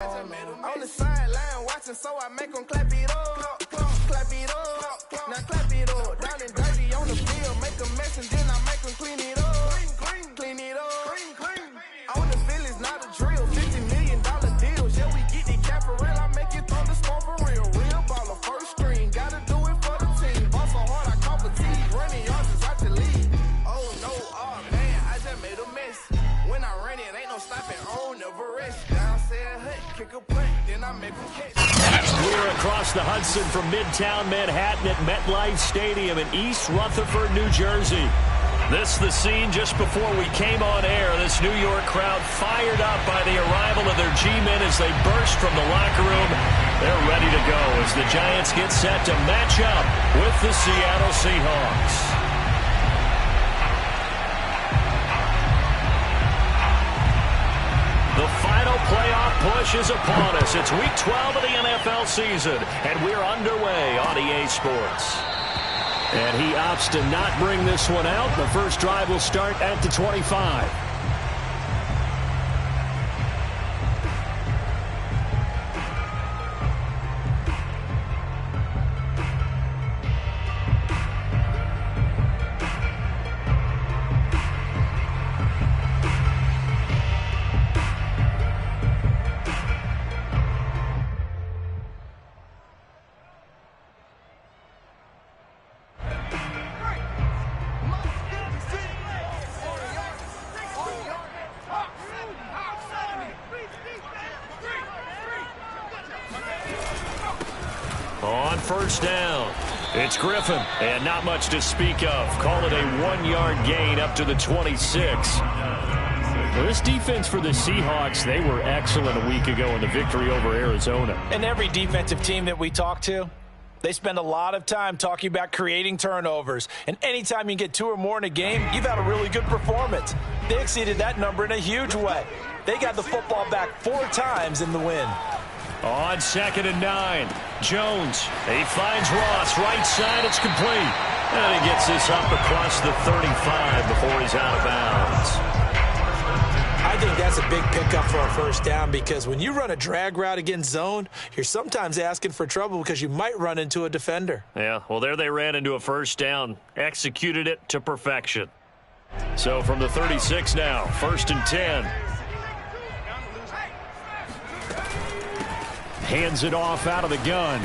On the sideline watching, so I make them clap it up, clap it up, now clap it up. Down and dirty on the field, make a mess and then I make them clean it up, clean it up. On the field is not a drill, $50 million deals. Yeah, we get the cap for real, I make it thunderstorm for real. Real baller, first string, gotta do it for the team. Ball so hard, I call fatigue, running yards is out the lead. Oh no, oh man, I just made a mess. When I run it, ain't no stopping, on never rest. Kick a punt, then I make them catch. We're across the Hudson from Midtown Manhattan at MetLife Stadium in East Rutherford, New Jersey. This is the scene just before we came on air. This New York crowd fired up by the arrival of their G-men as they burst from the locker room. They're ready to go as the Giants get set to match up with the Seattle Seahawks. The final playoff push is upon us. It's Week 12 of the NFL season, and we're underway on EA Sports. And he opts to not bring this one out. The first drive will start at the 25. On first down, it's Griffin, and not much to speak of. Call it a 1-yard gain up to the 26. Well, this defense for the Seahawks, they were excellent a week ago in the victory over Arizona. And every defensive team that we talk to, they spend a lot of time talking about creating turnovers. And anytime you get 2 or more in a game, you've had a really good performance. They exceeded that number in a huge way. They got the football back 4 times in the win. On 2nd and 9, Jones, he finds Ross, right side, it's complete. And he gets this up across the 35 before he's out of bounds. I think that's a big pickup for a first down because when you run a drag route against zone, you're sometimes asking for trouble because you might run into a defender. Yeah, well, there they ran into a first down, executed it to perfection. So from the 36 now, 1st and 10. Hands it off out of the gun.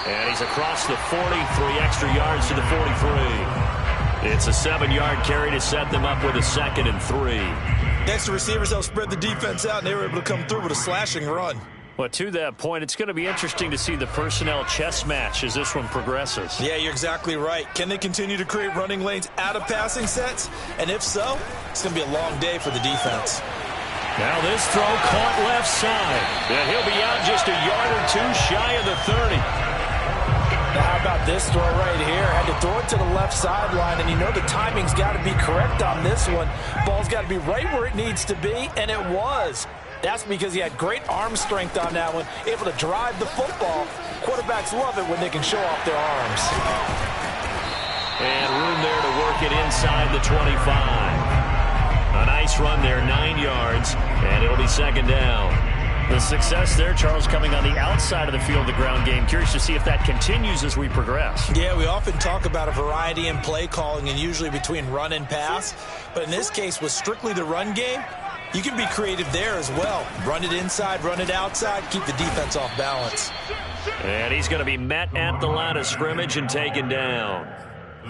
And he's across the 40, 3 extra yards to the 43. It's a 7-yard carry to set them up with a 2nd and 3. Next to receivers, they'll spread the defense out, and they were able to come through with a slashing run. Well, to that point, it's going to be interesting to see the personnel chess match as this one progresses. Yeah, you're exactly right. Can they continue to create running lanes out of passing sets? And if so, it's going to be a long day for the defense. Now this throw caught left side. And he'll be out just a yard or 2 shy of the 30. Now how about this throw right here? Had to throw it to the left sideline, and you know the timing's got to be correct on this one. Ball's got to be right where it needs to be, and it was. That's because he had great arm strength on that one, able to drive the football. Quarterbacks love it when they can show off their arms. And room there to work it inside the 25. A nice run there, 9 yards, and it'll be 2nd down. The success there, Charles, coming on the outside of the field of the ground game. Curious to see if that continues as we progress. Yeah, we often talk about a variety in play calling and usually between run and pass. But in this case, with strictly the run game, you can be creative there as well. Run it inside, run it outside, keep the defense off balance. And he's going to be met at the line of scrimmage and taken down.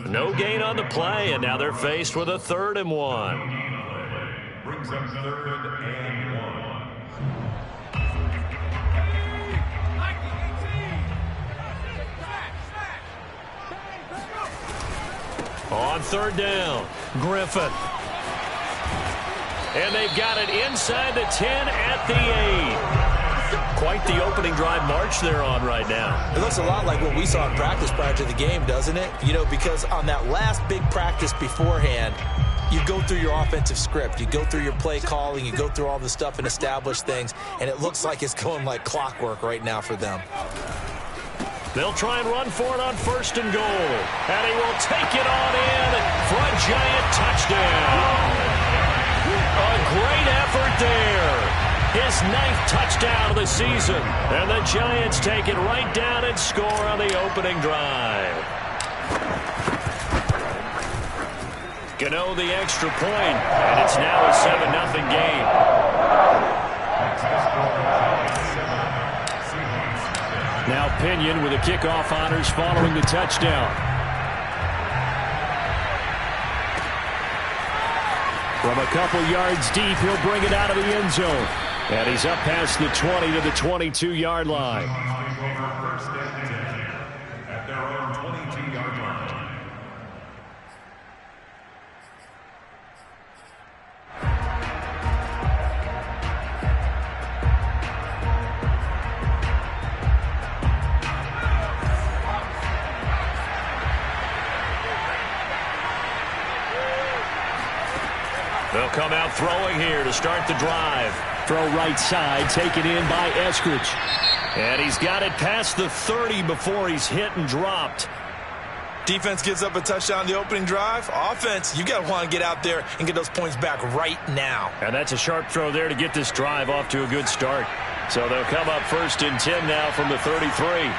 No gain on the play, and now they're faced with a 3rd and 1. Brings up 3rd and 1. On 3rd down, Griffin. And they've got it inside the 10 at the 8. Quite the opening drive march they're on right now. It looks a lot like what we saw in practice prior to the game, doesn't it? You know, because on that last big practice beforehand, you go through your offensive script, you go through your play calling, you go through all the stuff and establish things, and it looks like it's going like clockwork right now for them. They'll try and run for it on 1st and goal. And he will take it on in for a Giant touchdown. A great effort there. his 9th touchdown of the season. And the Giants take it right down and score on the opening drive. Gano the extra point, and it's now a 7-0 game. Now Pinion with the kickoff honors following the touchdown. From a couple yards deep, he'll bring it out of the end zone. And he's up past the 20 to the 22-yard line. At their own 22-yard line. They'll come out throwing here to start the drive. Throw right side, taken in by Eskridge. And he's got it past the 30 before he's hit and dropped. Defense gives up a touchdown the opening drive. Offense, you got to want to get out there and get those points back right now. And that's a sharp throw there to get this drive off to a good start. So they'll come up 1st and 10 now from the 33.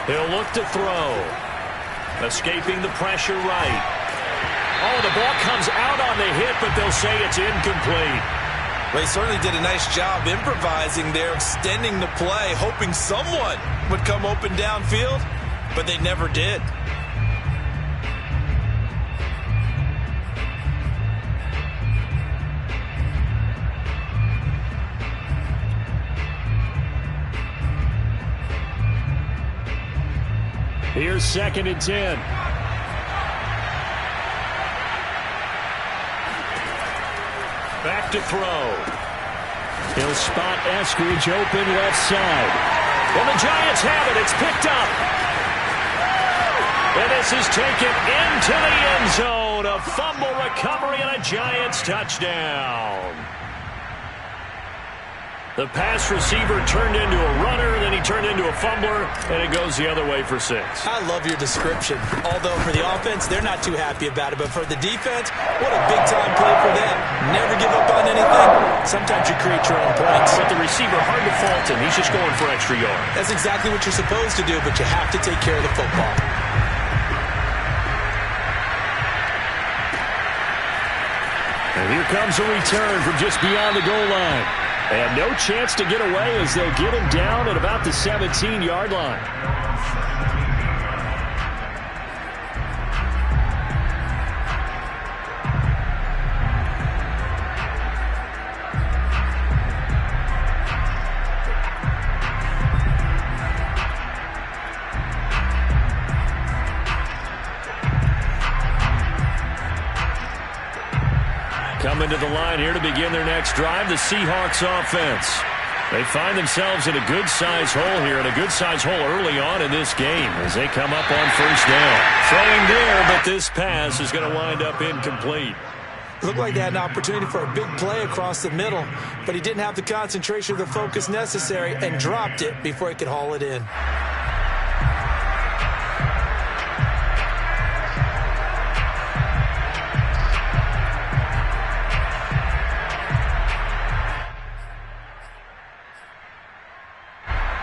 He'll look to throw. Escaping the pressure right. Oh, the ball comes out on the hit, but they'll say it's incomplete. Well, he certainly did a nice job improvising there, extending the play, hoping someone would come open downfield, but they never did. Here's 2nd and 10. Back to throw. He'll spot Eskridge open left side. And the Giants have it. It's picked up. And this is taken into the end zone. A fumble recovery and a Giants touchdown. The pass receiver turned into a runner, then he turned into a fumbler, and it goes the other way for 6. I love your description. Although for the offense, they're not too happy about it. But for the defense, what a big-time play for them. Never give up on anything. Sometimes you create your own points. But the receiver, hard to fault him. He's just going for extra yards. That's exactly what you're supposed to do, but you have to take care of the football. And here comes a return from just beyond the goal line. And no chance to get away as they'll get him down at about the 17-yard line. Coming to the line here to begin their next drive, the Seahawks offense. They find themselves in a good-sized hole here, and a good-sized hole early on in this game as they come up on 1st down. Throwing there, but this pass is going to wind up incomplete. It looked like they had an opportunity for a big play across the middle, but he didn't have the concentration or the focus necessary and dropped it before he could haul it in.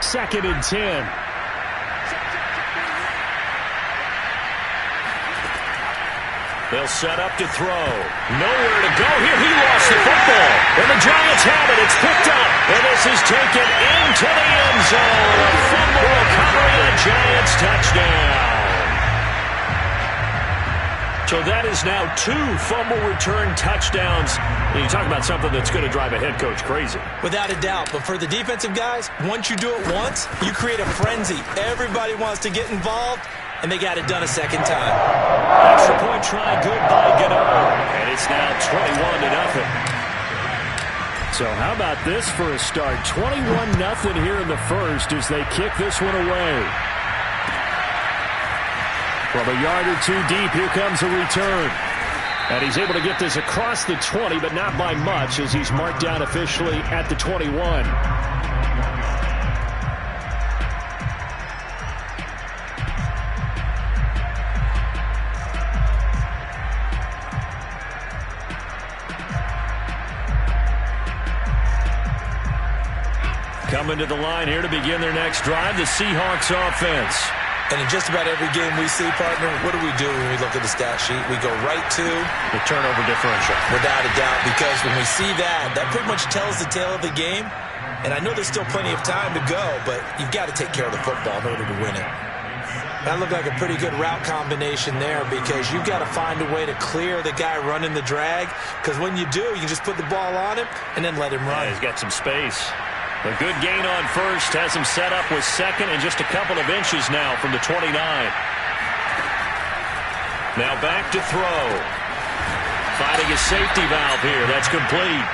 Second and 10. They'll set up to throw. Nowhere to go here. He lost the football. And the Giants have it. It's picked up. And this is taken into the end zone. A fumble recovery and a Giants touchdown. So that is now 2 fumble return touchdowns. And you talk about something that's going to drive a head coach crazy. Without a doubt. But for the defensive guys, once you do it once, you create a frenzy. Everybody wants to get involved, and they got it done a second time. Extra point try good by Gano. And it's now 21-0. So how about this for a start? 21-0 here in the first as they kick this one away. From a yard or 2 deep, here comes a return. And he's able to get this across the 20, but not by much as he's marked down officially at the 21. Coming to the line here to begin their next drive, the Seahawks offense. And in just about every game we see, partner, what do we do when we look at the stat sheet? We go right to the turnover differential. Without a doubt, because when we see that, that pretty much tells the tale of the game. And I know there's still plenty of time to go, but you've got to take care of the football in order to win it. That looked like a pretty good route combination there because you've got to find a way to clear the guy running the drag, because when you do, you just put the ball on him and then let him run. Yeah, he's got some space. A good gain on first, has him set up with second and just a couple of inches now from the 29. Now back to throw. Finding a safety valve here. That's complete.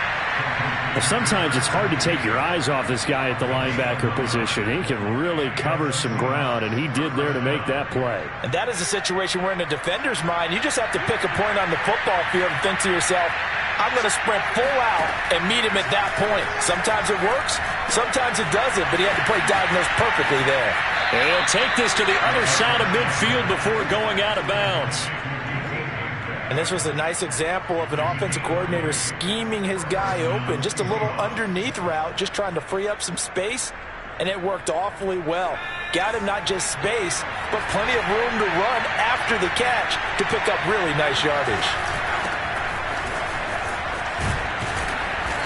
Well, sometimes it's hard to take your eyes off this guy at the linebacker position. He can really cover some ground, and he did there to make that play. And that is a situation where in a defender's mind, you just have to pick a point on the football field and think to yourself, I'm going to sprint full out and meet him at that point. Sometimes it works, sometimes it doesn't, but he had to play diagnosed perfectly there. And he'll take this to the other side of midfield before going out of bounds. And this was a nice example of an offensive coordinator scheming his guy open. Just a little underneath route, just trying to free up some space, and it worked awfully well. Got him not just space, but plenty of room to run after the catch to pick up really nice yardage.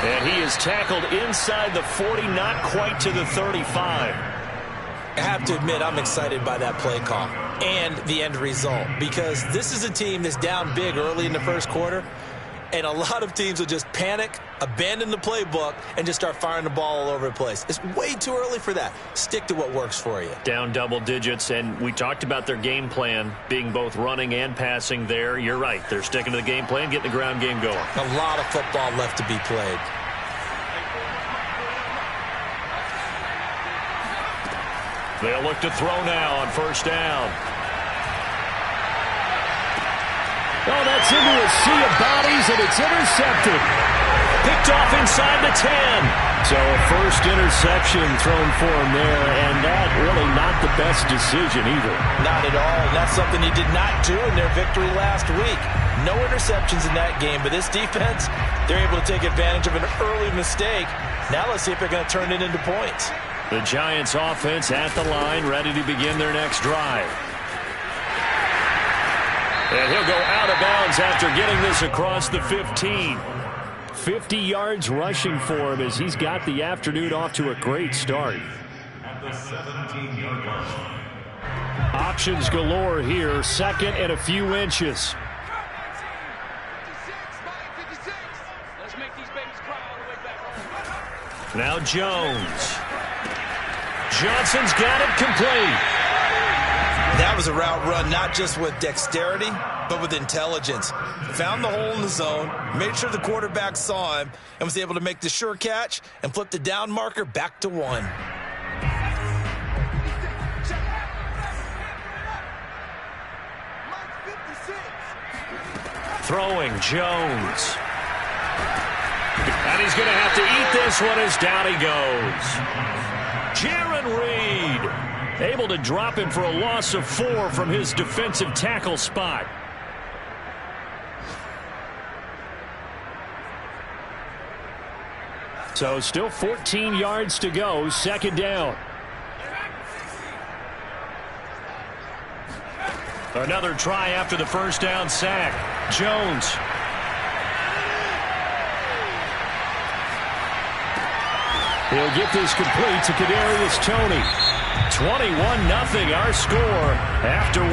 And he is tackled inside the 40, not quite to the 35. I have to admit, I'm excited by that play call and the end result, because this is a team that's down big early in the first quarter, and a lot of teams will just panic, abandon the playbook, and just start firing the ball all over the place. It's way too early for that. Stick to what works for you. Down double digits, and we talked about their game plan being both running and passing there. You're right. They're sticking to the game plan, getting the ground game going. A lot of football left to be played. They'll look to throw now on first down. Oh, that's into a sea of bodies, and it's intercepted. Picked off inside the 10. So a first interception thrown for him there, and that really not the best decision either. Not at all, and that's something he did not do in their victory last week. No interceptions in that game, but this defense, they're able to take advantage of an early mistake. Now let's see if they're going to turn it into points. The Giants offense at the line, ready to begin their next drive. And he'll go out of bounds after getting this across the 15. 50 yards rushing for him as he's got the afternoon off to a great start. At the 17-yard line. Options galore here, second and a few inches. Now Jones. Johnson's got it complete. That was a route run not just with dexterity, but with intelligence. Found the hole in the zone, made sure the quarterback saw him, and was able to make the sure catch and flip the down marker back to 1. Throwing Jones. And he's going to have to eat this one as down he goes. Jaron Reed able to drop him for a loss of 4 from his defensive tackle spot. So still 14 yards to go, second down. Another try after the first down sack. Jones. He'll get this complete to Kadarius Toney. 21-0 our score after 1.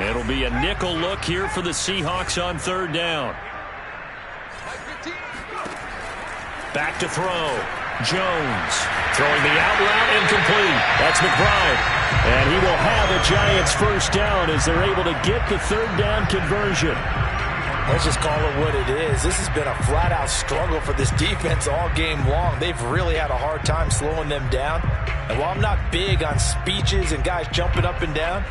It'll be a nickel look here for the Seahawks on third down. Back to throw. Jones throwing the out route incomplete. That's McBride. And he will have a Giants first down as they're able to get the third down conversion. Let's just call it what it is. This has been a flat-out struggle for this defense all game long. They've really had a hard time slowing them down. And while I'm not big on speeches and guys jumping up and down,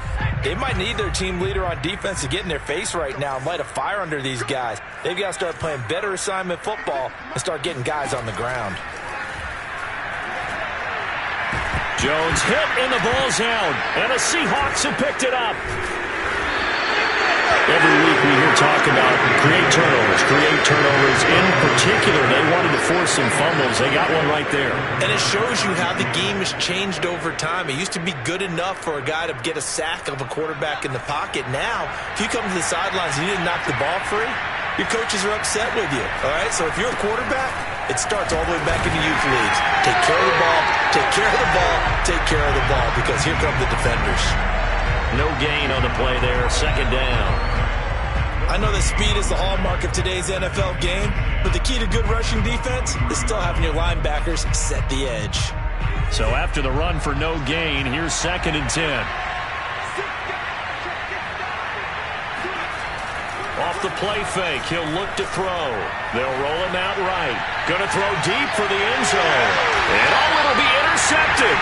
they might need their team leader on defense to get in their face right now and light a fire under these guys. They've got to start playing better assignment football and start getting guys on the ground. Jones hit and the ball's out. And the Seahawks have picked it up. Every week we hear talk about create turnovers. In particular, they wanted to force some fumbles. They got one right there. And it shows you how the game has changed over time. It used to be good enough for a guy to get a sack of a quarterback in the pocket. Now, if you come to the sidelines and you didn't knock the ball free, your coaches are upset with you. All right, so if you're a quarterback, it starts all the way back in the youth leagues. Take care of the ball, take care of the ball, take care of the ball, because here come the defenders. No gain on the play there, second down. I know that speed is the hallmark of today's NFL game, but the key to good rushing defense is still having your linebackers set the edge. So after the run for no gain, here's 2nd and 10. Off the play fake, he'll look to throw. They'll roll him out right. Going to throw deep for the end zone. And it'll be intercepted.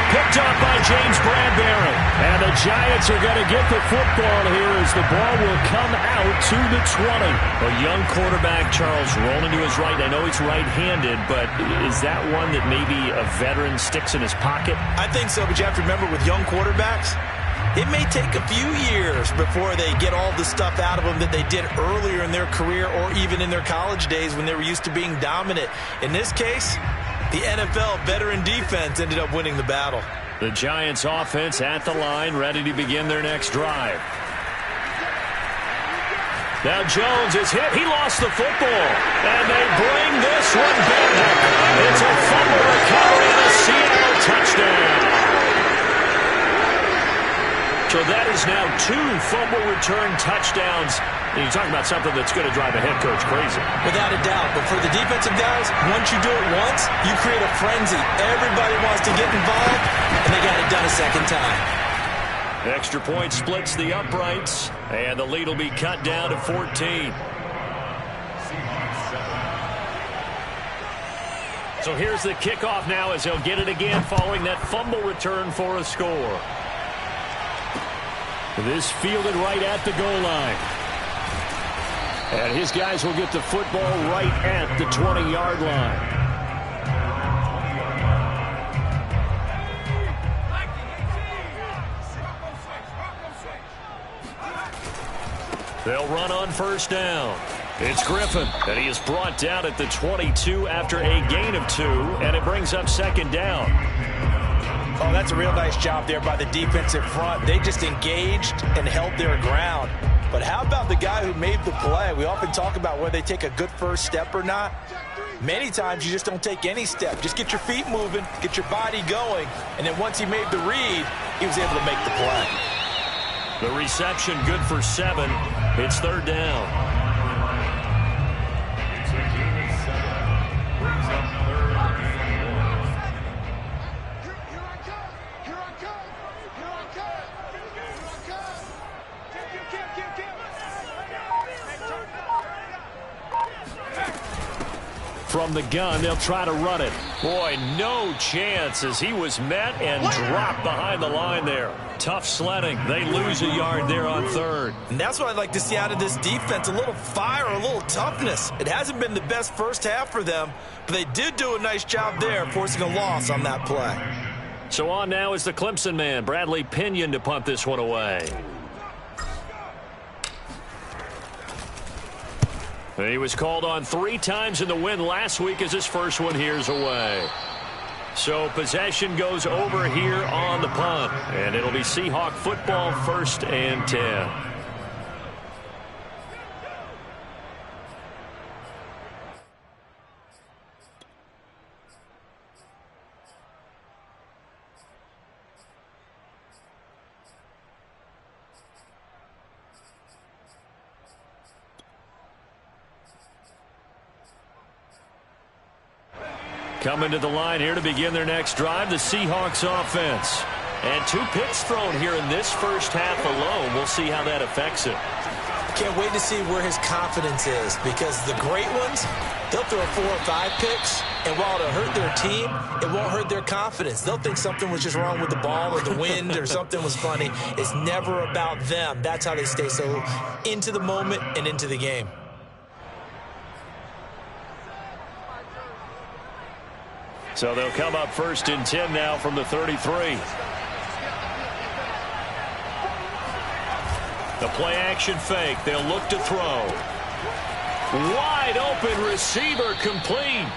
Picked up by James Bradbury. And the Giants are going to get the football here as the ball will come out to the 20. A young quarterback, Charles, rolling to his right. I know he's right-handed, but is that one that maybe a veteran sticks in his pocket? I think so, but you have to remember with young quarterbacks, it may take a few years before they get all the stuff out of them that they did earlier in their career or even in their college days when they were used to being dominant. In this case, the NFL veteran defense ended up winning the battle. The Giants offense at the line, ready to begin their next drive. Now Jones is hit. He lost the football. And they bring this one back. It's a fumble recovery and a Seattle touchdown. So that is now 2 fumble return touchdowns. And you're talking about something that's going to drive a head coach crazy. Without a doubt. But for the defensive guys, once you do it once, you create a frenzy. Everybody wants to get involved, and they got it done a second time. Extra point splits the uprights, and the lead will be cut down to 14. So here's the kickoff now as he'll get it again following that fumble return for a score. This fielded right at the goal line. And his guys will get the football right at the 20-yard line. They'll run on first down. It's Griffin, and he is brought down at the 22 after a gain of 2, and it brings up 2nd down. Oh, that's a real nice job there by the defensive front. They just engaged and held their ground. But how about the guy who made the play? We often talk about whether they take a good first step or not. Many times you just don't take any step. Just get your feet moving, get your body going, and then once he made the read, he was able to make the play. The reception good for 7. It's 3rd down. From the gun, they'll try to run it. Boy, no chance as he was met and dropped behind the line there. Tough sledding. They lose a yard there on 3rd. And that's what I'd like to see out of this defense, a little fire, a little toughness. It hasn't been the best first half for them, but they did do a nice job there, forcing a loss on that play. So on now is the Clemson man, Bradley Pinion, to punt this one away. He was called on 3 times in the win last week as his first one here's away. So possession goes over here on the punt, and it'll be Seahawk football, 1st and 10. Coming to the line here to begin their next drive, the Seahawks offense. And 2 picks thrown here in this first half alone. We'll see how that affects it. Can't wait to see where his confidence is, because the great ones, they'll throw 4 or 5 picks, and while it'll hurt their team, it won't hurt their confidence. They'll think something was just wrong with the ball or the wind or something was funny. It's never about them. That's how they stay so into the moment and into the game. So they'll come up 1st and 10 now from the 33. The play action fake. They'll look to throw. Wide open receiver complete.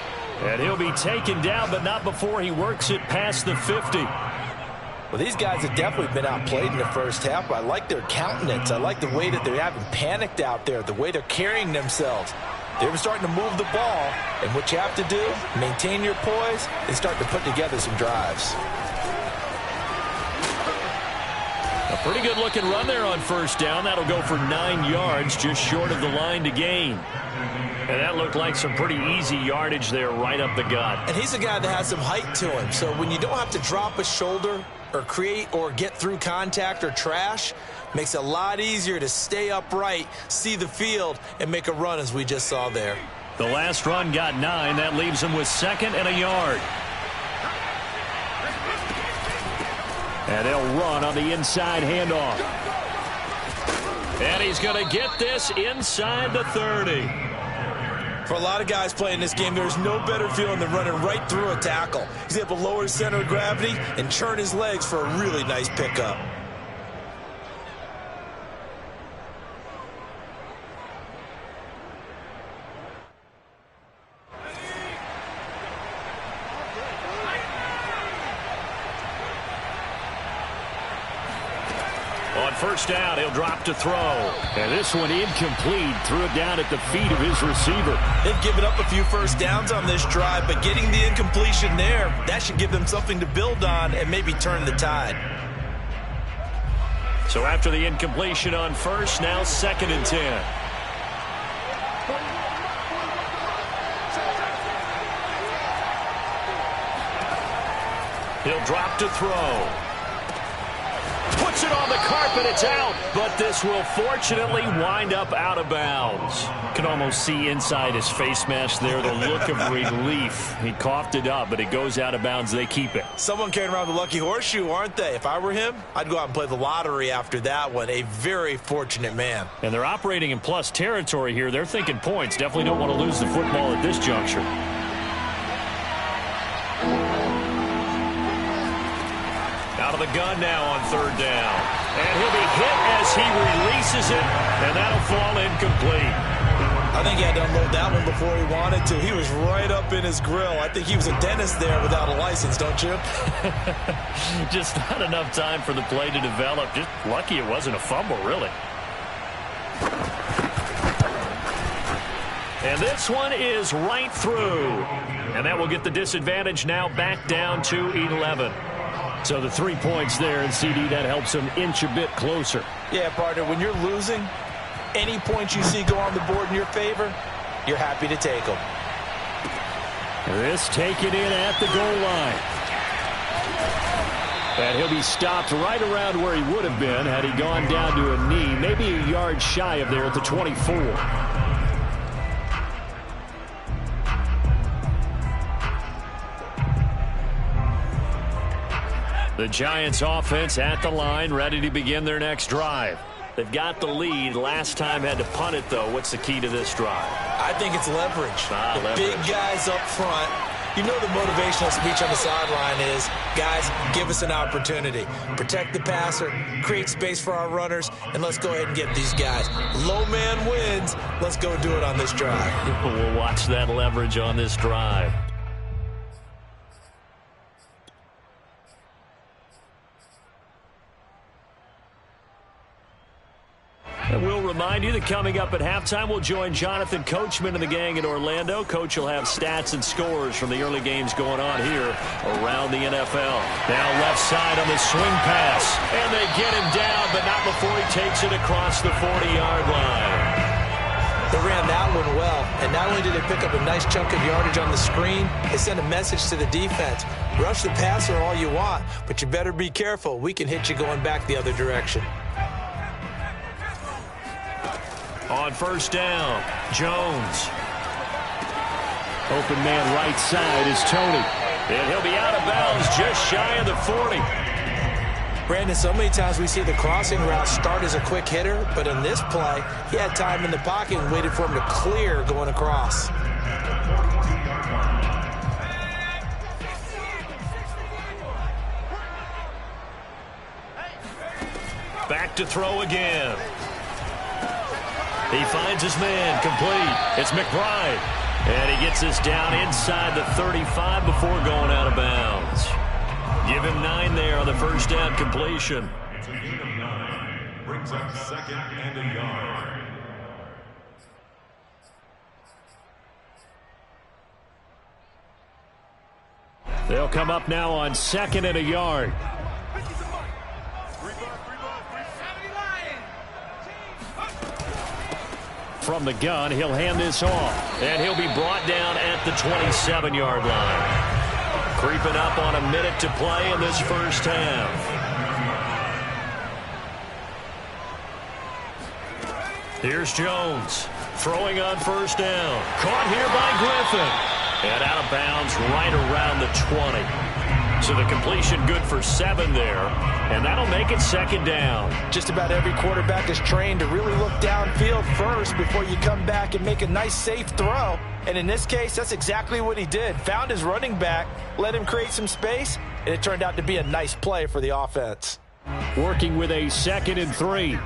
And he'll be taken down, but not before he works it past the 50. Well, these guys have definitely been outplayed in the first half, but I like their countenance. I like the way that they haven't panicked out there, the way they're carrying themselves. They're starting to move the ball, and what you have to do, maintain your poise and start to put together some drives. A pretty good-looking run there on 1st down. That'll go for 9 yards, just short of the line to gain. And that looked like some pretty easy yardage there right up the gut. And he's a guy that has some height to him, so when you don't have to drop a shoulder or create or get through contact or trash, makes it a lot easier to stay upright, see the field, and make a run as we just saw there. The last run got 9. That leaves him with 2nd and a yard. And they'll run on the inside handoff. And he's going to get this inside the 30. For a lot of guys playing this game, there's no better feeling than running right through a tackle. He's able to lower his center of gravity and churn his legs for a really nice pickup. On 1st down, he'll drop to throw. And this one incomplete. Threw it down at the feet of his receiver. They've given up a few 1st downs on this drive, but getting the incompletion there, that should give them something to build on and maybe turn the tide. So after the incompletion on 1st, now 2nd and 10. He'll drop to throw. Puts it on the carpet, it's out, but this will fortunately wind up out of bounds. Can almost see inside his face mask there the look of relief. He coughed it up, but it goes out of bounds. They keep it. Someone carrying around the lucky horseshoe, aren't they? If I were him, I'd go out and play the lottery after that one. A very fortunate man. And they're operating in plus territory here. They're thinking points. Definitely don't want to lose the football at this juncture. Out of the gun now on 3rd down. And he'll be hit as he releases it, and that'll fall incomplete. I think he had to unload that one before he wanted to. He was right up in his grill. I think he was a dentist there without a license, don't you? Just not enough time for the play to develop. Just lucky it wasn't a fumble, really. And this one is right through. And that will get the disadvantage now back down to 11. So the 3 points there, and CD, that helps him inch a bit closer. Yeah, partner, when you're losing, any points you see go on the board in your favor, you're happy to take them. This taken in at the goal line. And he'll be stopped right around where he would have been had he gone down to a knee, maybe a yard shy of there at the 24. The Giants offense at the line, ready to begin their next drive. They've got the lead. Last time had to punt it, though. What's the key to this drive? I think it's leverage. Leverage. Big guys up front. You know the motivational speech on the sideline is, guys, give us an opportunity. Protect the passer, create space for our runners, and let's go ahead and get these guys. Low man wins. Let's go do it on this drive. We'll watch that leverage on this drive. And we'll remind you that coming up at halftime, we'll join Jonathan Coachman and the gang in Orlando. Coach will have stats and scores from the early games going on here around the NFL. Now left side on the swing pass. And they get him down, but not before he takes it across the 40-yard line. They ran that one well, and not only did they pick up a nice chunk of yardage on the screen, they sent a message to the defense. Rush the passer all you want, but you better be careful. We can hit you going back the other direction. On 1st down, Jones. Open man right side is Tony. And he'll be out of bounds just shy of the 40. Brandon, so many times we see the crossing route start as a quick hitter, but in this play, he had time in the pocket and waited for him to clear going across. to throw again. He finds his man, complete. It's McBride. And he gets this down inside the 35 before going out of bounds. Give him 9 there on the first down completion. It's a gain of 9. Brings up 2nd and a yard. They'll come up now on 2nd and a yard. From the gun, he'll hand this off. And he'll be brought down at the 27-yard line. Creeping up on a minute to play in this first half. Here's Jones. Throwing on first down. Caught here by Griffin. And out of bounds right around the 20. So the completion good for 7 there. And that'll make it 2nd down. Just about every quarterback is trained to really look downfield first before you come back and make a nice, safe throw. And in this case, that's exactly what he did. Found his running back, let him create some space, and it turned out to be a nice play for the offense. Working with a 2nd and 3.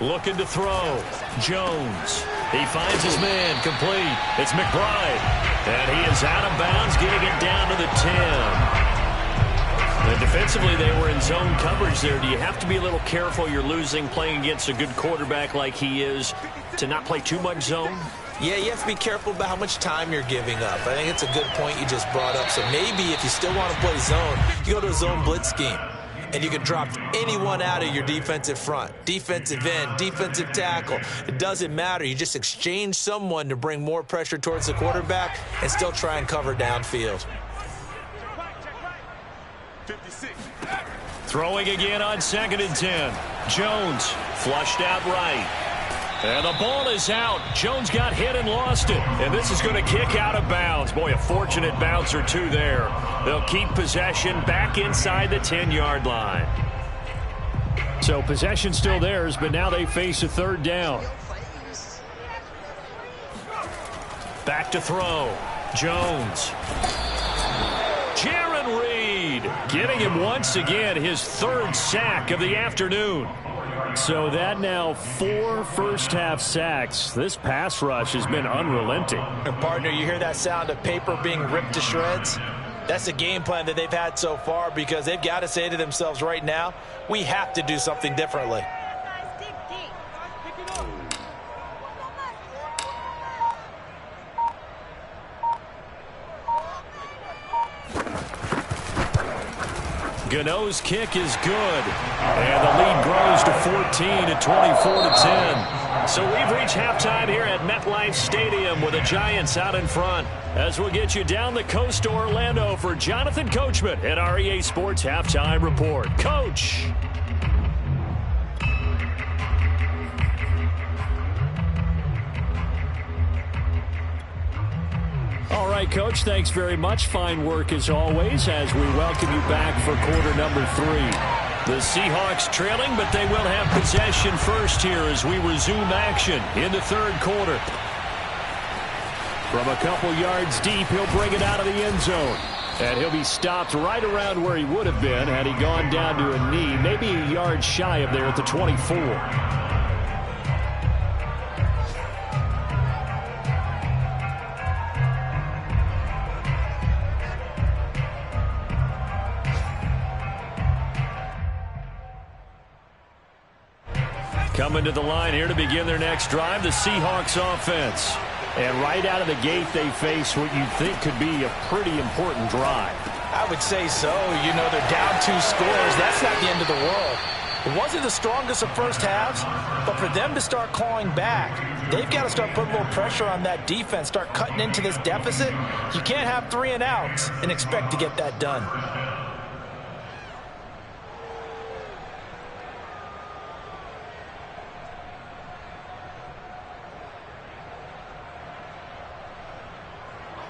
Looking to throw. Jones. He finds his man, complete. It's McBride. And he is out of bounds, getting it down to the 10. And defensively, they were in zone coverage there. Do you have to be a little careful? You're losing, playing against a good quarterback like he is, to not play too much zone? Yeah, you have to be careful about how much time you're giving up. I think it's a good point you just brought up. So maybe if you still want to play zone, you go to a zone blitz scheme. And you can drop anyone out of your defensive front. Defensive end, defensive tackle. It doesn't matter. You just exchange someone to bring more pressure towards the quarterback and still try and cover downfield. Throwing again on 2nd and 10. Jones flushed out right. And the ball is out. Jones got hit and lost it. And this is going to kick out of bounds. Boy, a fortunate bounce or two there. They'll keep possession back inside the 10-yard line. So possession still theirs, but now they face a 3rd down. Back to throw. Jones. Jaron Reed getting him once again his 3rd sack of the afternoon. So that now 4 first-half sacks. This pass rush has been unrelenting. And partner, you hear that sound of paper being ripped to shreds? That's the game plan that they've had so far because they've got to say to themselves right now, we have to do something differently. Gano's kick is good. And the lead grows to 14 at 24-10. So we've reached halftime here at MetLife Stadium with the Giants out in front. As we'll get you down the coast to Orlando for Jonathan Coachman at our EA Sports Halftime Report. Coach. All right, Coach, thanks very much. Fine work as always as we welcome you back for quarter number 3. The Seahawks trailing, but they will have possession first here as we resume action in the 3rd quarter. From a couple yards deep, he'll bring it out of the end zone. And he'll be stopped right around where he would have been had he gone down to a knee, maybe a yard shy of there at the 24. Coming to the line here to begin their next drive, the Seahawks offense. And right out of the gate, they face what you think could be a pretty important drive. I would say so. You know, they're down 2 scores. That's not the end of the world. It wasn't the strongest of first halves, but for them to start clawing back, they've got to start putting a little pressure on that defense, start cutting into this deficit. You can't have 3 and outs and expect to get that done.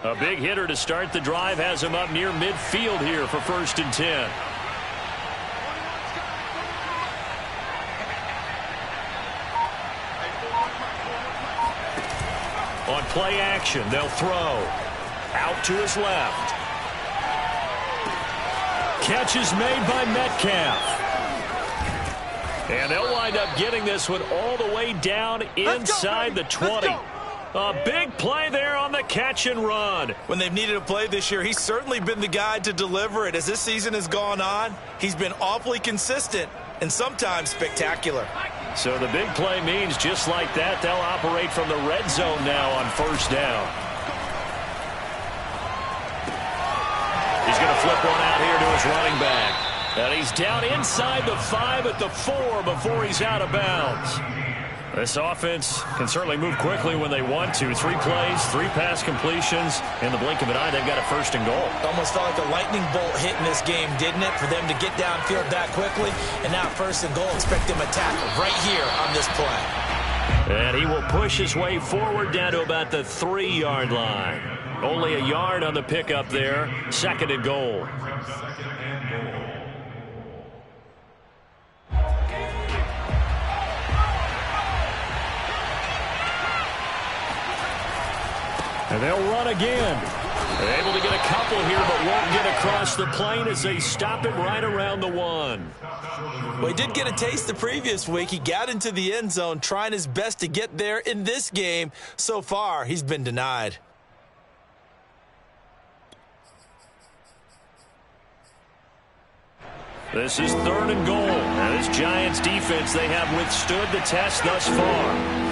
A big hitter to start the drive has him up near midfield here for 1st and 10. On play action. They'll throw. Out to his left. Catch is made by Metcalf. And they'll wind up getting this one all the way down inside the 20. A big play there on the catch and run. When they've needed a play this year, he's certainly been the guy to deliver it. As this season has gone on, he's been awfully consistent and sometimes spectacular. So the big play means just like that, they'll operate from the red zone now on first down. He's going to flip one out here to his running back. And he's down inside the 5 at the 4 before he's out of bounds. This offense can certainly move quickly when they want to. 3 plays, 3 pass completions. In the blink of an eye, they've got a first and goal. Almost felt like a lightning bolt hit in this game, didn't it? For them to get downfield that quickly. And now first and goal, expect them to tackle right here on this play. And he will push his way forward down to about the 3-yard line. Only a yard on the pickup there. Second and goal. And they'll run again. They're able to get a couple here, but won't get across the plane as they stop him right around the 1. Well, he did get a taste the previous week. He got into the end zone, trying his best to get there in this game. So far, he's been denied. This is third and goal. Now, this Giants defense, they have withstood the test thus far.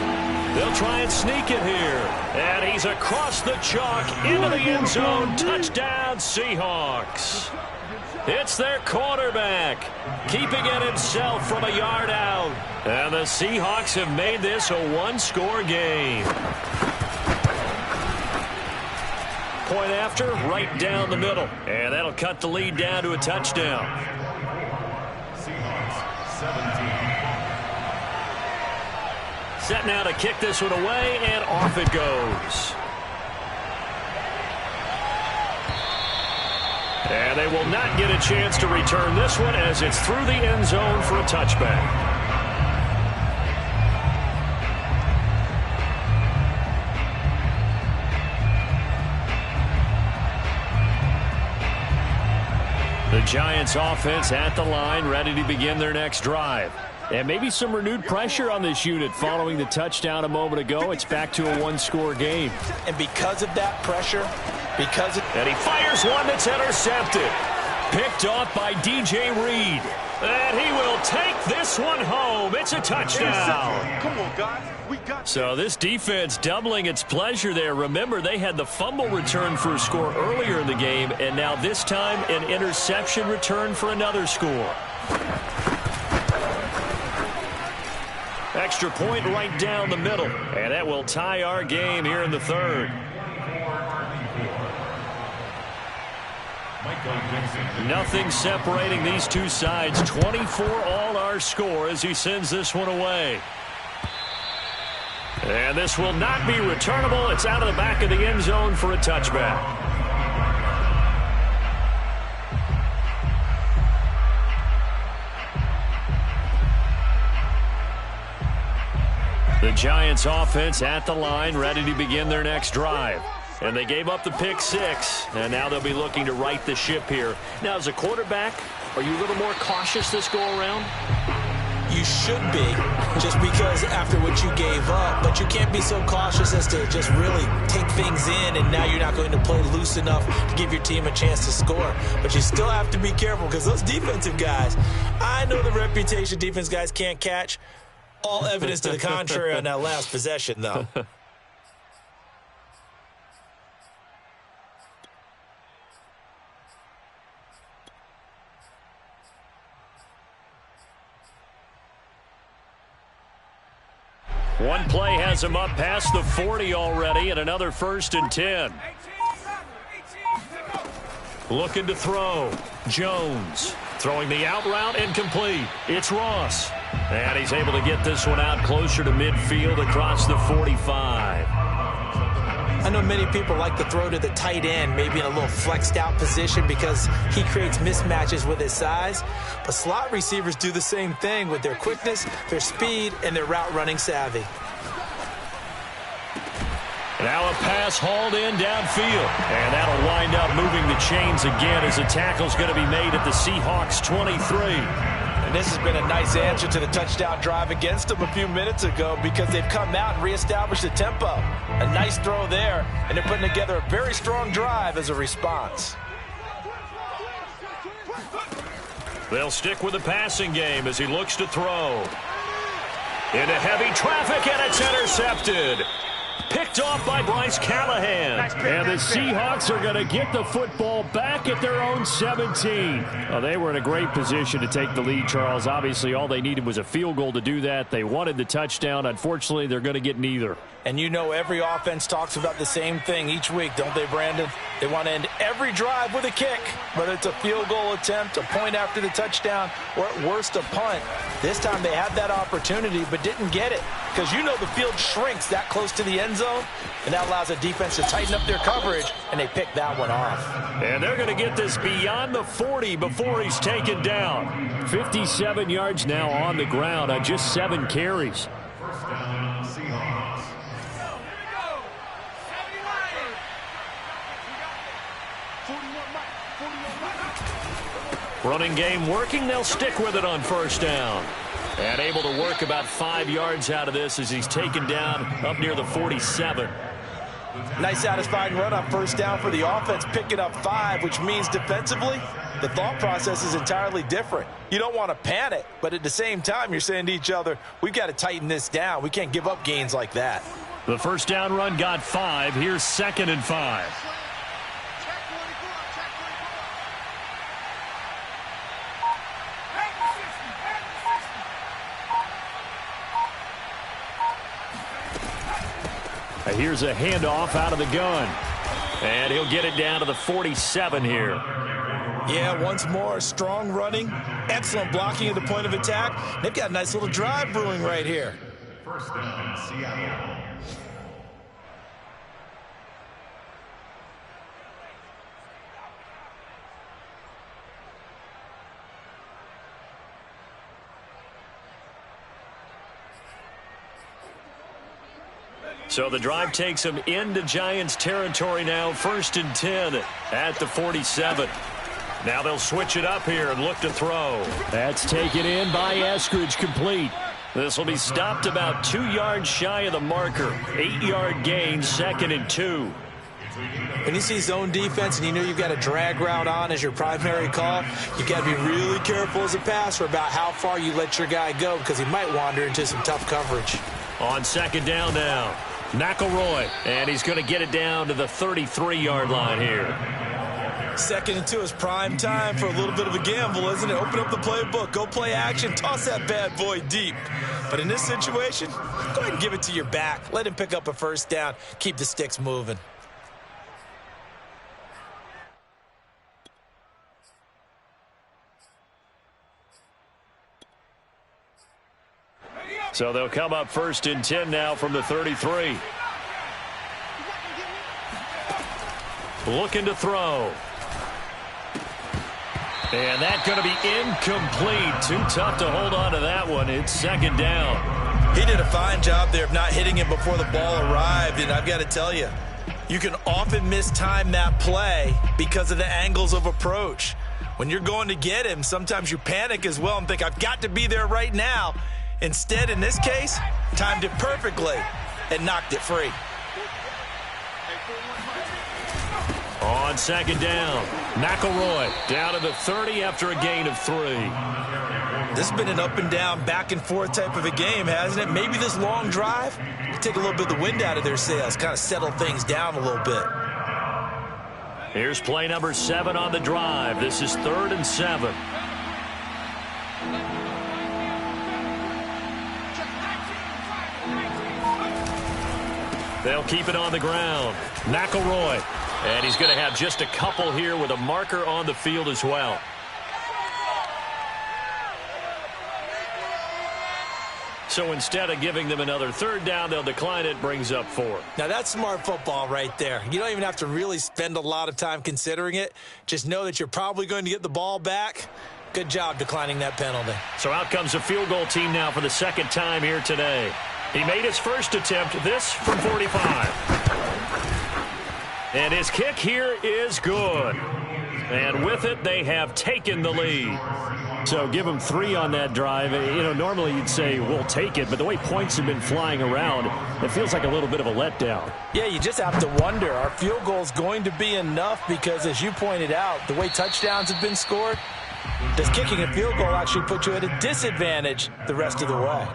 They'll try and sneak it here. And he's across the chalk into the end zone. Touchdown, Seahawks. It's their quarterback, keeping it himself from a yard out. And the Seahawks have made this a one-score game. Point after, right down the middle. And that'll cut the lead down to a touchdown. Seahawks 17. Set now to kick this one away, and off it goes. And they will not get a chance to return this one as it's through the end zone for a touchback. The Giants offense at the line, ready to begin their next drive. And maybe some renewed pressure on this unit following the touchdown a moment ago. It's back to a one-score game. And because of that pressure, and he fires one that's intercepted. Picked off by DJ Reed. And he will take this one home. It's a touchdown. Come on, guys. We got So this defense doubling its pleasure there. Remember, they had the fumble return for a score earlier in the game, and now this time an interception return for another score. Extra point right down the middle, and that will tie our game here in the third. Nothing separating these two sides. 24 all our score as he sends this one away. And this will not be returnable. It's out of the back of the end zone for a touchback. The Giants offense at the line, ready to begin their next drive. And they gave up the pick 6, and now they'll be looking to right the ship here. Now, as a quarterback, are you a little more cautious this go-around? you should be, just because after what you gave up. But you can't be so cautious as to just really take things in, and now you're not going to play loose enough to give your team a chance to score. But you still have to be careful, because those defensive guys, I know the reputation defense guys can't catch. All evidence to the contrary on that last possession, though. One play has him up past the 40 already, and another 1st and 10. Looking to throw. Jones throwing the out route, incomplete. It's Ross. And he's able to get this one out closer to midfield across the 45. I know many people like to throw to the tight end, maybe in a little flexed out position because he creates mismatches with his size. But slot receivers do the same thing with their quickness, their speed, and their route running savvy. Now a pass hauled in downfield. And that'll wind up moving the chains again as a tackle's going to be made at the Seahawks 23. And this has been a nice answer to the touchdown drive against them a few minutes ago because they've come out and reestablished the tempo. A nice throw there, and they're putting together a very strong drive as a response. They'll stick with the passing game as he looks to throw. Into heavy traffic, and it's intercepted. Picked off by Bryce Callahan. And the Seahawks are going to get the football back at their own 17. Well, they were in a great position to take the lead, Charles. Obviously, all they needed was a field goal to do that. They wanted the touchdown. Unfortunately, they're going to get neither. And you know every offense talks about the same thing each week, don't they, Brandon? They want to end every drive with a kick, whether it's a field goal attempt, a point after the touchdown, or at worst a punt. This time they had that opportunity but didn't get it because you know the field shrinks that close to the end zone, and that allows the defense to tighten up their coverage, and they pick that one off. And they're going to get this beyond the 40 before he's taken down. 57 yards now on the ground on just 7 carries. First down, Seahawks. Running game working. They'll stick with it on first down. And able to work about 5 yards out of this as he's taken down up near the 47. Nice satisfying run on first down for the offense, picking up 5, which means defensively, the thought process is entirely different. You don't want to panic, but at the same time, you're saying to each other, we've got to tighten this down. We can't give up gains like that. The first down run got 5. Here's 2nd and 5. Here's a handoff out of the gun. And he'll get it down to the 47 here. Yeah, once more, strong running, excellent blocking at the point of attack. They've got a nice little drive brewing right here. First down, Seattle. So the drive takes him into Giants territory now, 1st and 10 at the 47. Now they'll switch it up here and look to throw. That's taken in by Eskridge, complete. This will be stopped about 2 yards shy of the marker. 8-yard gain, 2nd and 2. When you see zone defense and you know you've got a drag route on as your primary call, you've got to be really careful as a passer about how far you let your guy go because he might wander into some tough coverage. On 2nd down now, McElroy, and he's going to get it down to the 33-yard line here. 2nd and 2 is prime time for a little bit of a gamble, isn't it? Open up the playbook, go play action, toss that bad boy deep. But in this situation, go ahead and give it to your back. Let him pick up a first down, keep the sticks moving. So they'll come up 1st and 10 now from the 33. Looking to throw. And that's going to be incomplete. Too tough to hold on to that one. It's 2nd down. He did a fine job there of not hitting him before the ball arrived, and I've got to tell you, you can often mistime that play because of the angles of approach. When you're going to get him, sometimes you panic as well and think, I've got to be there right now. Instead, in this case, timed it perfectly and knocked it free. On 2nd down, McElroy down to the 30 after a gain of 3. This has been an up and down, back and forth type of a game, hasn't it? Maybe this long drive can take a little bit of the wind out of their sails, kind of settle things down a little bit. Here's play number 7 on the drive. This is 3rd and 7. They'll keep it on the ground. McElroy. And he's going to have just a couple here with a marker on the field as well. So instead of giving them another 3rd down, they'll decline it, brings up 4. Now that's smart football right there. You don't even have to really spend a lot of time considering it. Just know that you're probably going to get the ball back. Good job declining that penalty. So out comes a field goal team now for the 2nd time here today. He made his first attempt, this from 45. And his kick here is good. And with it, they have taken the lead. So give them 3 on that drive. You know, normally you'd say, we'll take it, but the way points have been flying around, it feels like a little bit of a letdown. Yeah, you just have to wonder, are field goals going to be enough? Because as you pointed out, the way touchdowns have been scored, does kicking a field goal actually put you at a disadvantage the rest of the way?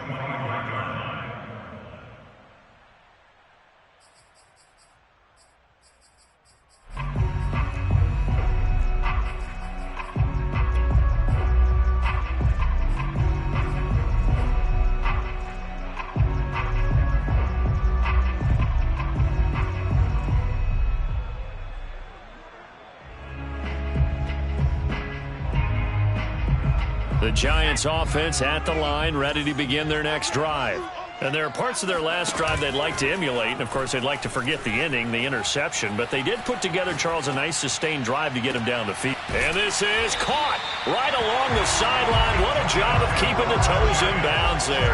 The Giants offense at the line, ready to begin their next drive. And there are parts of their last drive they'd like to emulate. And, of course, they'd like to forget the ending, the interception. But they did put together, Charles, a nice sustained drive to get him down the field. And this is caught right along the sideline. What a job of keeping the toes in bounds there.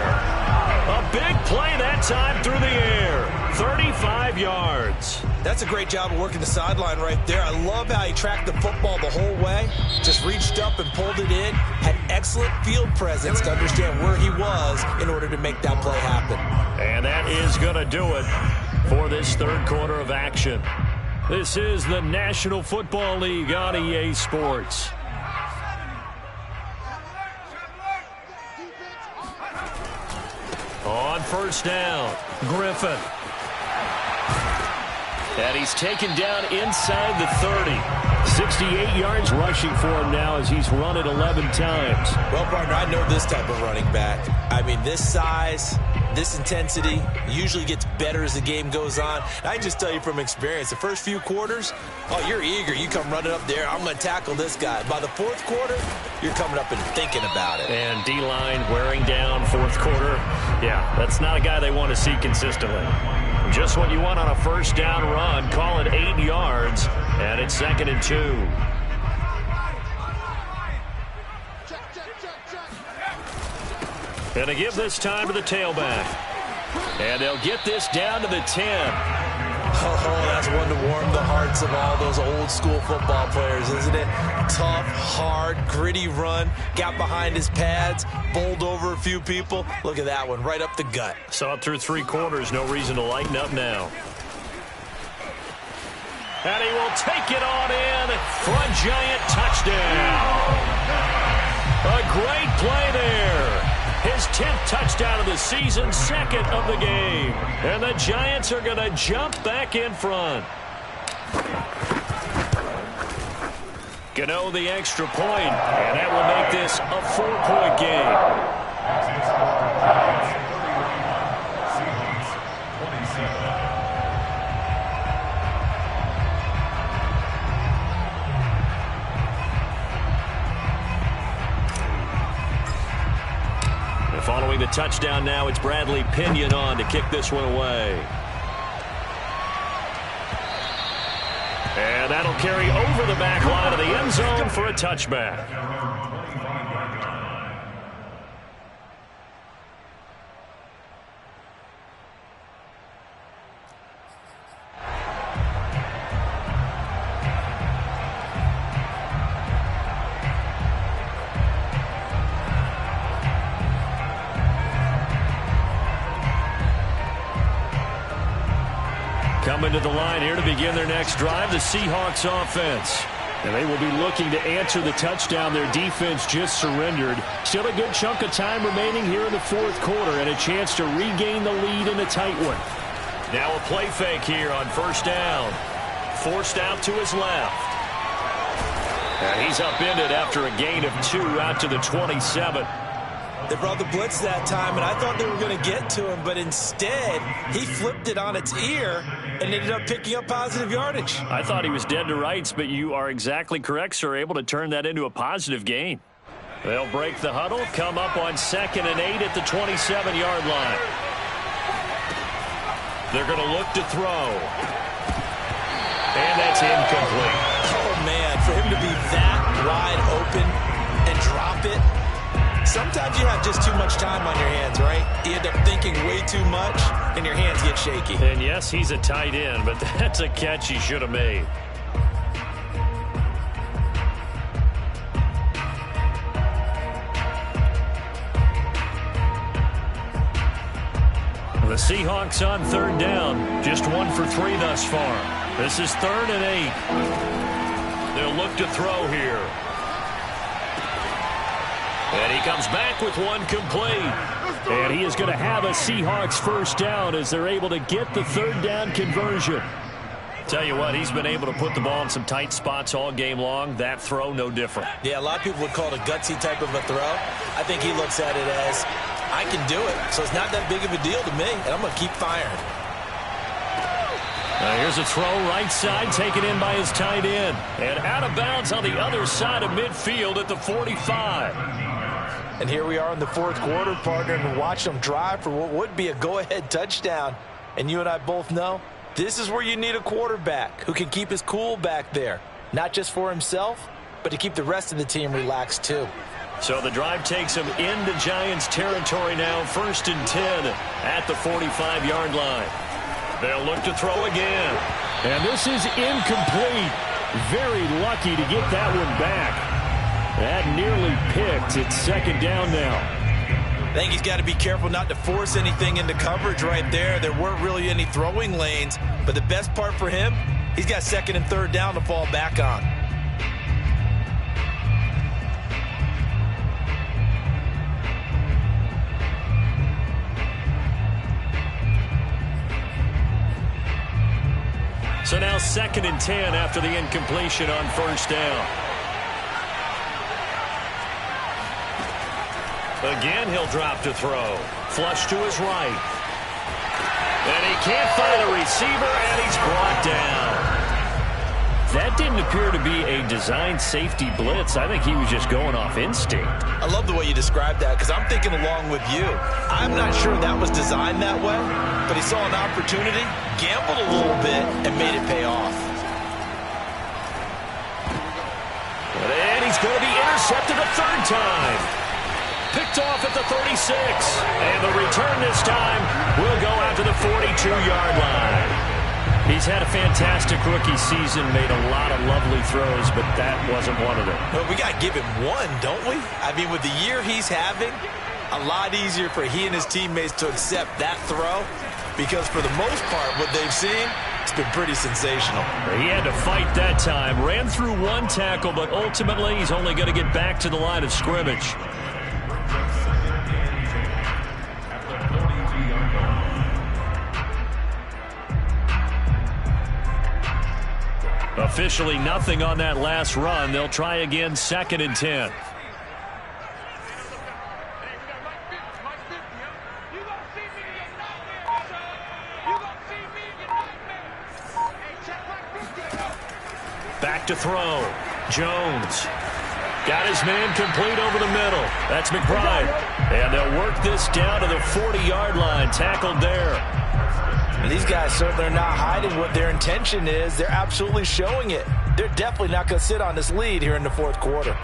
A big play that time through the air. 35 yards. That's a great job of working the sideline right there. I love how he tracked the football the whole way. Just reached up and pulled it in. Had excellent field presence to understand where he was in order to make that play happen. And that is going to do it for this third quarter of action. This is the National Football League on EA Sports. On first down, Griffin. And he's taken down inside the 30. 68 yards rushing for him now as he's run it 11 times. Well, partner, I know this type of running back. I mean, this size, this intensity usually gets better as the game goes on. And I just tell you from experience, the first few quarters, oh, you're eager. You come running up there, I'm going to tackle this guy. By the fourth quarter, you're coming up and thinking about it. And D-line wearing down fourth quarter. Yeah, that's not a guy they want to see consistently. Just what you want on a first down run. Call it 8 yards, and it's 2nd and 2. And to give this time to the tailback. And they'll get this down to the 10. Oh, that's one to warm the hearts of all those old school football players, isn't it? Tough, hard, gritty run. Got behind his pads, bowled over a few people. Look at that one, right up the gut. Saw it through 3 quarters. No reason to lighten up now. And he will take it on in for a Giant touchdown. A great play there. His 10th touchdown of the season, 2nd of the game. And the Giants are going to jump back in front. Gano the extra point, and that will make this a 4-point game. Following the touchdown now, it's Bradley Pinion on to kick this one away. And that'll carry over the back line of the end zone for a touchback. Coming to the line here to begin their next drive, the Seahawks offense. And they will be looking to answer the touchdown their defense just surrendered. Still a good chunk of time remaining here in the fourth quarter and a chance to regain the lead in a tight one. Now a play fake here on first down. Forced out to his left. And he's upended after a gain of 2 out to the 27. They brought the blitz that time, and I thought they were going to get to him, but instead, he flipped it on its ear and ended up picking up positive yardage. I thought he was dead to rights, but you are exactly correct, sir, able to turn that into a positive gain. They'll break the huddle, come up on 2nd and 8 at the 27-yard line. They're going to look to throw. And that's incomplete. Oh, man, for him to be that wide open and drop it, Sometimes you have just too much time on your hands, right? You end up thinking way too much, and your hands get shaky. And yes, he's a tight end, but that's a catch he should have made. The Seahawks on third down. Just 1 for 3 thus far. This is 3rd and 8. They'll look to throw here. And he comes back with one complete. And he is going to have a Seahawks first down as they're able to get the third down conversion. Tell you what, he's been able to put the ball in some tight spots all game long. That throw, no different. Yeah, a lot of people would call it a gutsy type of a throw. I think he looks at it as, I can do it, so it's not that big of a deal to me, and I'm going to keep firing. Here's a throw right side, taken in by his tight end. And out of bounds on the other side of midfield at the 45. And here we are in the 4th quarter, partner, and watch them drive for what would be a go-ahead touchdown. And you and I both know this is where you need a quarterback who can keep his cool back there. Not just for himself, but to keep the rest of the team relaxed too. So the drive takes him into Giants territory now, 1st and 10 at the 45-yard line. They'll look to throw again. And this is incomplete. Very lucky to get that one back. That nearly picked. It's 2nd down now. I think he's got to be careful not to force anything into coverage right there. There weren't really any throwing lanes, but the best part for him, he's got 2nd and 3rd down to fall back on. So now 2nd and 10 after the incompletion on 1st down. Again, he'll drop to throw. Flush to his right. And he can't find a receiver, and he's brought down. That didn't appear to be a designed safety blitz. I think he was just going off instinct. I love the way you described that because I'm thinking along with you. I'm not sure that was designed that way, but he saw an opportunity, gambled a little bit, and made it pay off. And he's going to be intercepted a 3rd time. Picked off at the 36. And the return this time will go out to the 42-yard line. He's had a fantastic rookie season, made a lot of lovely throws, but that wasn't one of them. Well, we got to give him one, don't we? I mean, with the year he's having, a lot easier for he and his teammates to accept that throw because for the most part, what they've seen, it's been pretty sensational. He had to fight that time. Ran through one tackle, but ultimately he's only going to get back to the line of scrimmage. Officially nothing on that last run. They'll try again, 2nd and 10. Back to throw. Jones. Got his man complete over the middle. That's McBride. And they'll work this down to the 40-yard line. Tackled there. And these guys certainly are not hiding what their intention is. They're absolutely showing it. They're definitely not going to sit on this lead here in the 4th quarter.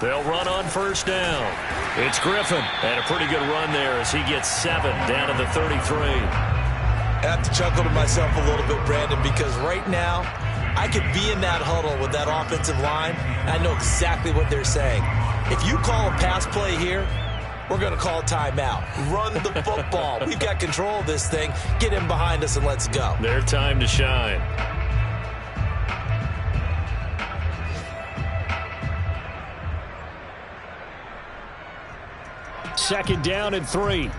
They'll run on 1st down. It's Griffin. And a pretty good run there as he gets 7 down to the 33. I have to chuckle to myself a little bit, Brandon, because right now I could be in that huddle with that offensive line, and I know exactly what they're saying. If you call a pass play here, we're going to call timeout. Run the football. We've got control of this thing. Get in behind us and let's go. Their time to shine. Second down and 3.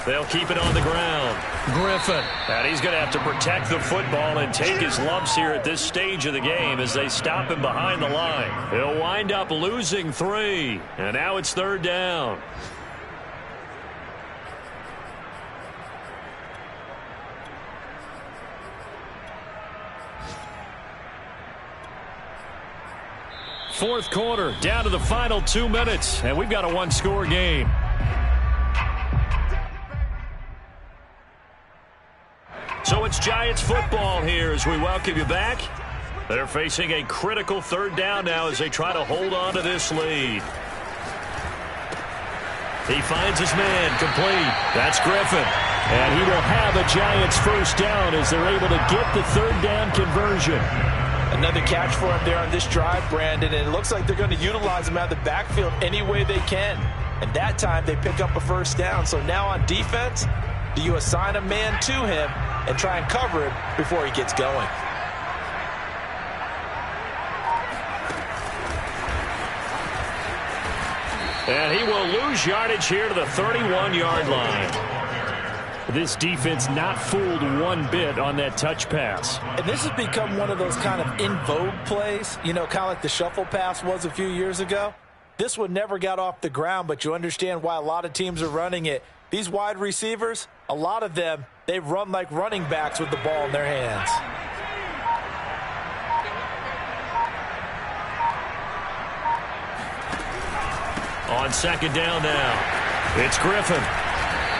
They'll keep it on the ground. Griffin. And he's going to have to protect the football and take his lumps here at this stage of the game as they stop him behind the line. He'll wind up losing 3. And now it's 3rd down. fourth quarter, down to the final 2 minutes, and we've got a one-score game. So it's Giants football here as we welcome you back. They're facing a critical third down now as they try to hold on to this lead. He finds his man, complete. That's Griffin. And he will have a Giants first down as they're able to get the third down conversion. Another catch for him there on this drive, Brandon, and it looks like they're going to utilize him out of the backfield any way they can. And that time they pick up a first down. So now on defense, do you assign a man to him and try and cover him before he gets going? And he will lose yardage here to the 31-yard line. This defense not fooled one bit on that touch pass. And this has become one of those kind of in vogue plays, you know, kind of like the shuffle pass was a few years ago. This one never got off the ground, but you understand why a lot of teams are running it. These wide receivers, a lot of them, they run like running backs with the ball in their hands. On second down now, it's Griffin.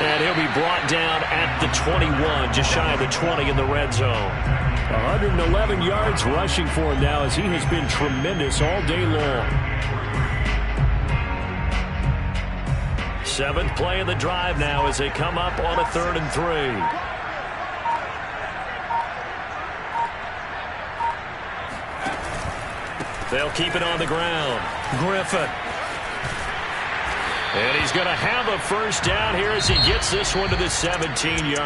And he'll be brought down at the 21, just shy of the 20 in the red zone. 111 yards rushing for him now as he has been tremendous all day long. Seventh play of the drive now as they come up on a 3rd and 3. They'll keep it on the ground. Griffin. And he's going to have a first down here as he gets this one to the 17-yard